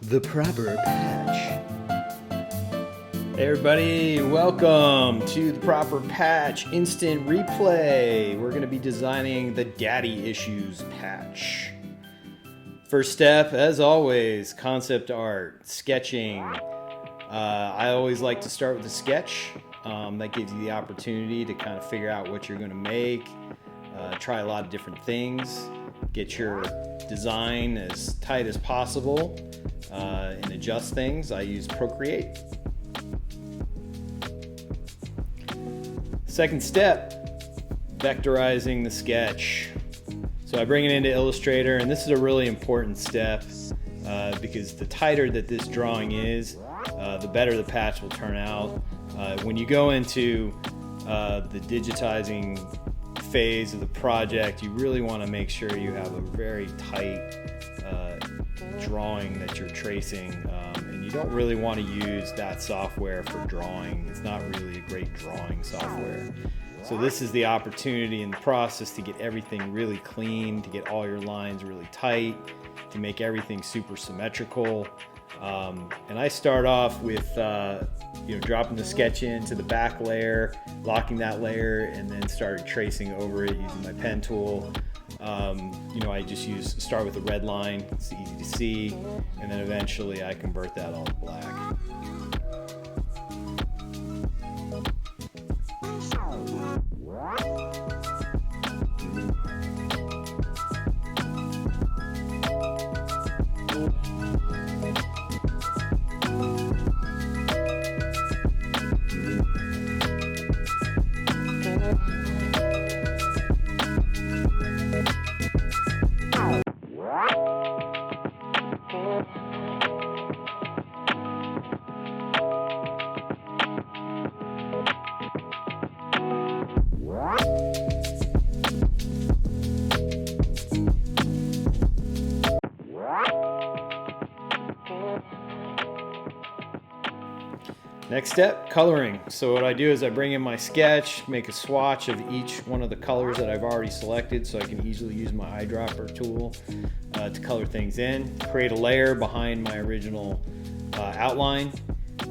the proper patch. Hey everybody, welcome to the proper patch instant replay. We're going to be designing the daddy issues patch. First step, as always, concept art, sketching. I always like to start with a sketch. That gives you the opportunity to kind of figure out what you're going to make, try a lot of different things, get your design as tight as possible, and adjust things. I use Procreate. Second step, vectorizing the sketch. So I bring it into Illustrator, and this is a really important step because the tighter that this drawing is, the better the patch will turn out. When you go into the digitizing phase of the project, you really want to make sure you have a very tight drawing that you're tracing, and you don't really want to use that software for drawing. It's not really a great drawing software. So this is the opportunity in the process to get everything really clean, to get all your lines really tight, to make everything super symmetrical. And I start off with dropping the sketch into the back layer, locking that layer, and then started tracing over it using my pen tool. I just start with a red line, it's easy to see, and then eventually I convert that all to black. Next step, coloring. So what I do is I bring in my sketch, make a swatch of each one of the colors that I've already selected so I can easily use my eyedropper tool to color things in, create a layer behind my original outline,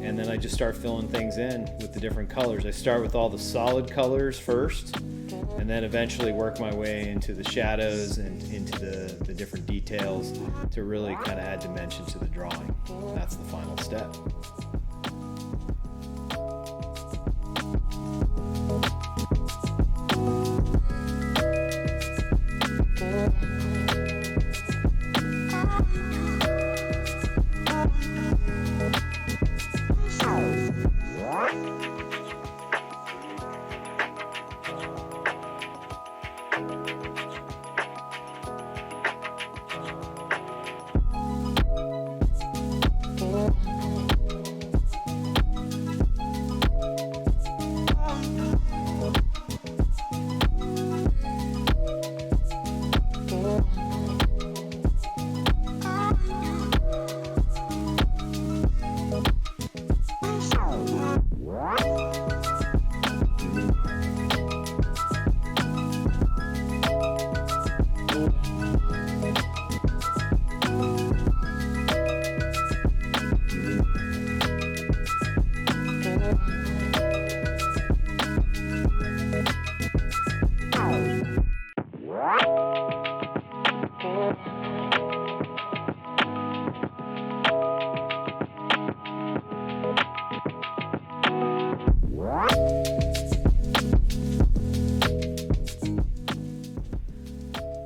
and then I just start filling things in with the different colors. I start with all the solid colors first, and then eventually work my way into the shadows and into the different details to really kind of add dimension to the drawing. And that's the final step.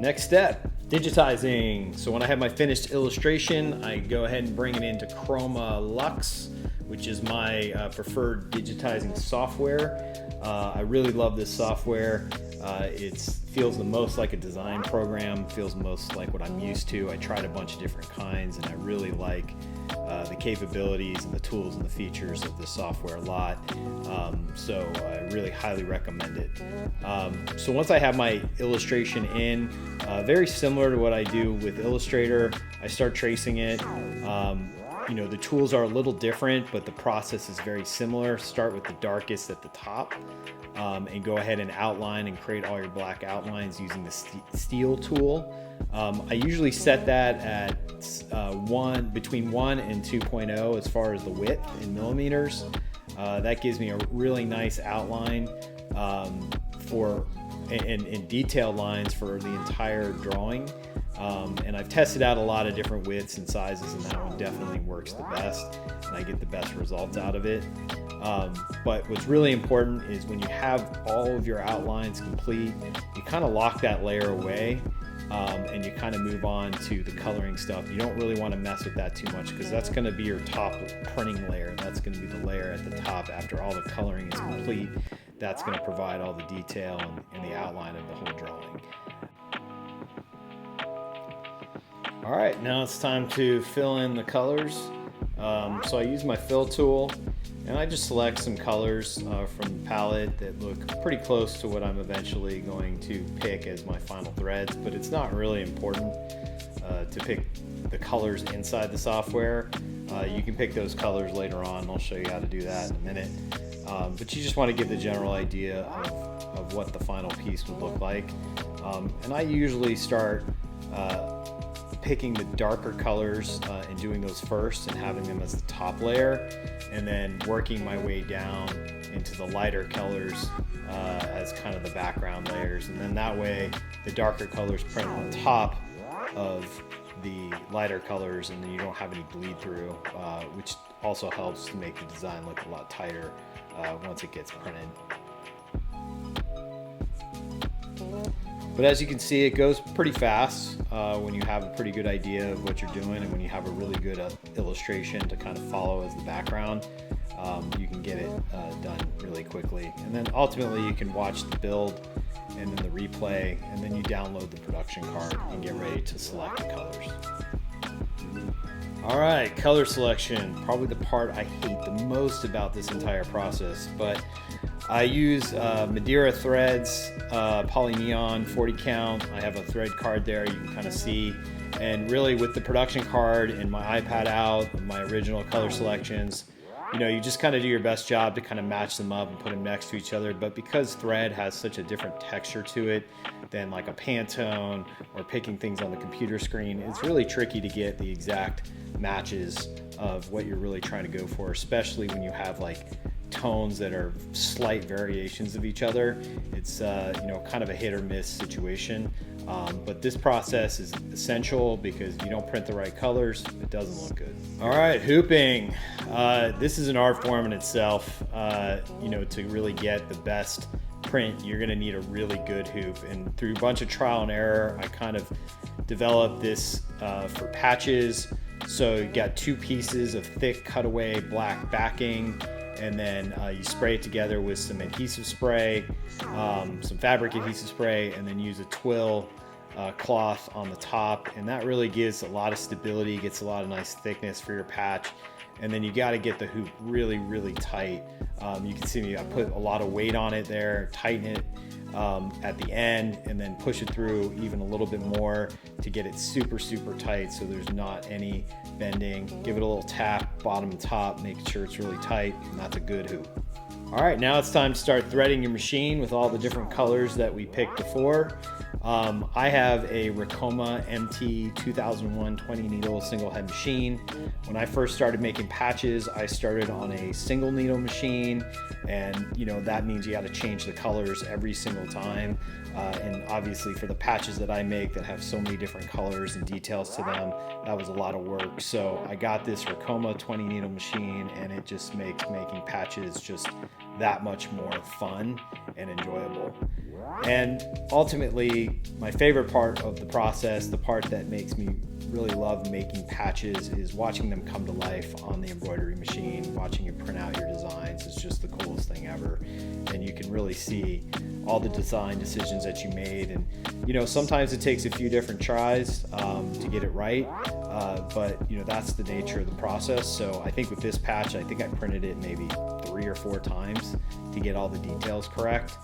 Next step, digitizing. So when I have my finished illustration, I go ahead and bring it into CHroma Luxe, which is my preferred digitizing software. I really love this software. It feels the most like a design program, feels most like what I'm used to. I tried a bunch of different kinds, and I really like the capabilities and the tools and the features of this software a lot. So I really highly recommend it. So once I have my illustration in, very similar to what I do with Illustrator, I start tracing it. you know, the tools are a little different, but the process is very similar. Start with the darkest at the top and go ahead and outline and create all your black outlines using the steel tool. I usually set that at between 1 and 2.0 as far as the width in millimeters. That gives me a really nice outline and detailed lines for the entire drawing. And I've tested out a lot of different widths and sizes, and that one definitely works the best, and I get the best results out of it. But what's really important is when you have all of your outlines complete, you kind of lock that layer away, and you kind of move on to the coloring stuff. You don't really want to mess with that too much, because that's going to be your top printing layer. That's going to be the layer at the top after all the coloring is complete. That's going to provide all the detail and the outline of the whole drawing. All right, now it's time to fill in the colors. So I use my fill tool, and I just select some colors from the palette that look pretty close to what I'm eventually going to pick as my final threads, but it's not really important to pick the colors inside the software. You can pick those colors later on. I'll show you how to do that in a minute. But you just want to get the general idea of what the final piece would look like. And I usually start picking the darker colors and doing those first and having them as the top layer, and then working my way down into the lighter colors as kind of the background layers. And then that way the darker colors print on top of the lighter colors, and then you don't have any bleed through, which also helps to make the design look a lot tighter once it gets printed. But as you can see, it goes pretty fast when you have a pretty good idea of what you're doing, and when you have a really good illustration to kind of follow as the background, you can get it done really quickly. And then ultimately you can watch the build and then the replay, and then you download the production card and get ready to select the colors. All right, color selection, probably the part I hate the most about this entire process, but I use Madeira threads, poly neon 40 count. I have a thread card there you can kind of see, and really with the production card and my iPad out, my original color selections, you know, you just kind of do your best job to kind of match them up and put them next to each other. But because thread has such a different texture to it than like a Pantone or picking things on the computer screen, it's really tricky to get the exact matches of what you're really trying to go for, especially when you have like tones that are slight variations of each other. It's you know, kind of a hit or miss situation. But this process is essential because you don't print the right colors, it doesn't look good. All right, hooping. This is an art form in itself. You know, to really get the best print, you're gonna need a really good hoop. And through a bunch of trial and error, I kind of developed this for patches. So you got 2 pieces of thick cutaway black backing, and then you spray it together with some adhesive spray, some fabric adhesive spray, and then use a twill cloth on the top, and that really gives a lot of stability, gets a lot of nice thickness for your patch. And then you got to get the hoop really, really tight. You can see me, I put a lot of weight on it there, tighten it at the end, and then push it through even a little bit more to get it super, super tight so there's not any bending. Give it a little tap, bottom and top, make sure it's really tight, and that's a good hoop. All right, now it's time to start threading your machine with all the different colors that we picked before. I have a Ricoma MT 2001 20 needle single head machine. When I first started making patches, I started on a single needle machine, and you know, that means you got to change the colors every single time. And obviously for the patches that I make that have so many different colors and details to them, that was a lot of work. So I got this Ricoma 20 needle machine, and it just makes making patches just that much more fun and enjoyable. And ultimately, my favorite part of the process, the part that makes me really love making patches, is watching them come to life on the embroidery machine. Watching you print out your designs is just the coolest thing ever. And you can really see all the design decisions that you made. And you know, sometimes it takes a few different tries to get it right, but you know, that's the nature of the process. So I think with this patch, I think I printed it maybe 3 or 4 times to get all the details correct.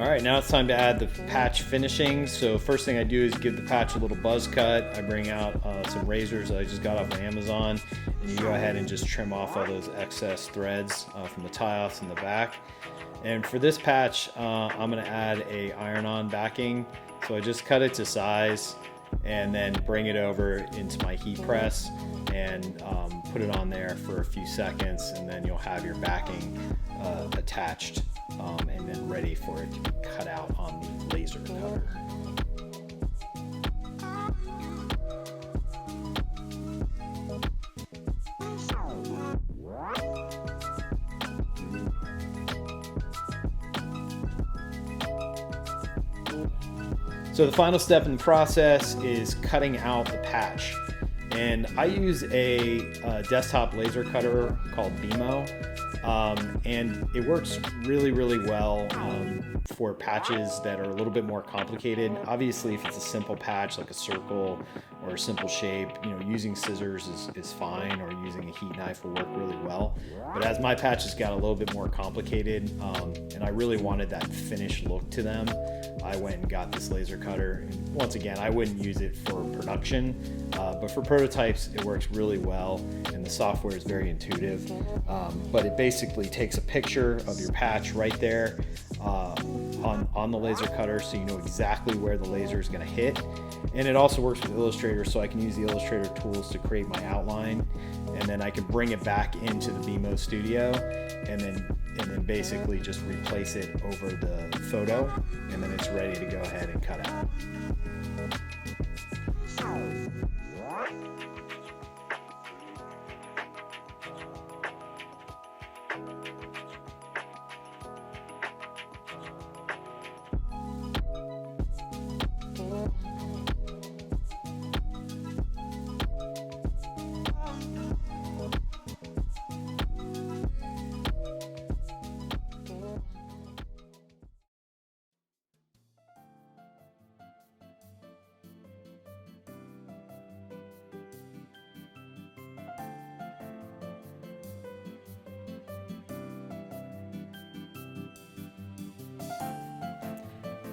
All right, now it's time to add the patch finishing. So first thing I do is give the patch a little buzz cut. I bring out some razors that I just got off of Amazon, and you go ahead and just trim off all those excess threads from the tie-offs in the back. And for this patch, I'm gonna add a iron-on backing. So I just cut it to size and then bring it over into my heat press and put it on there for a few seconds, and then you'll have your backing attached and then ready for it to be cut out on the laser cutter. So the final step in the process is cutting out the patch. And I use a desktop laser cutter called Beamo, and it works really, really well for patches that are a little bit more complicated. Obviously, if it's a simple patch like a circle or a simple shape, using scissors is fine, or using a heat knife will work really well. But as my patches got a little bit more complicated, and I really wanted that finished look to them, I went and got this laser cutter. And once again, I wouldn't use it for production, but for prototypes, it works really well, and the software is very intuitive. But it basically takes a picture of your patch right there on the laser cutter, so you know exactly where the laser is going to hit. And it also works with Illustrator, so I can use the Illustrator tools to create my outline, and then I can bring it back into the Beamo Studio, and then basically just replace it over the photo, and then it's ready to go ahead and cut out.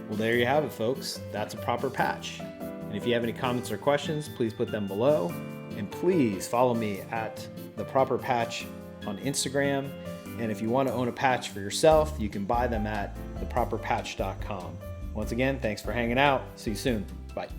Well, there you have it, folks. That's a proper patch. And if you have any comments or questions, please put them below. And please follow me at The Proper Patch on Instagram. And if you want to own a patch for yourself, you can buy them at theproperpatch.com. Once again, thanks for hanging out. See you soon. Bye.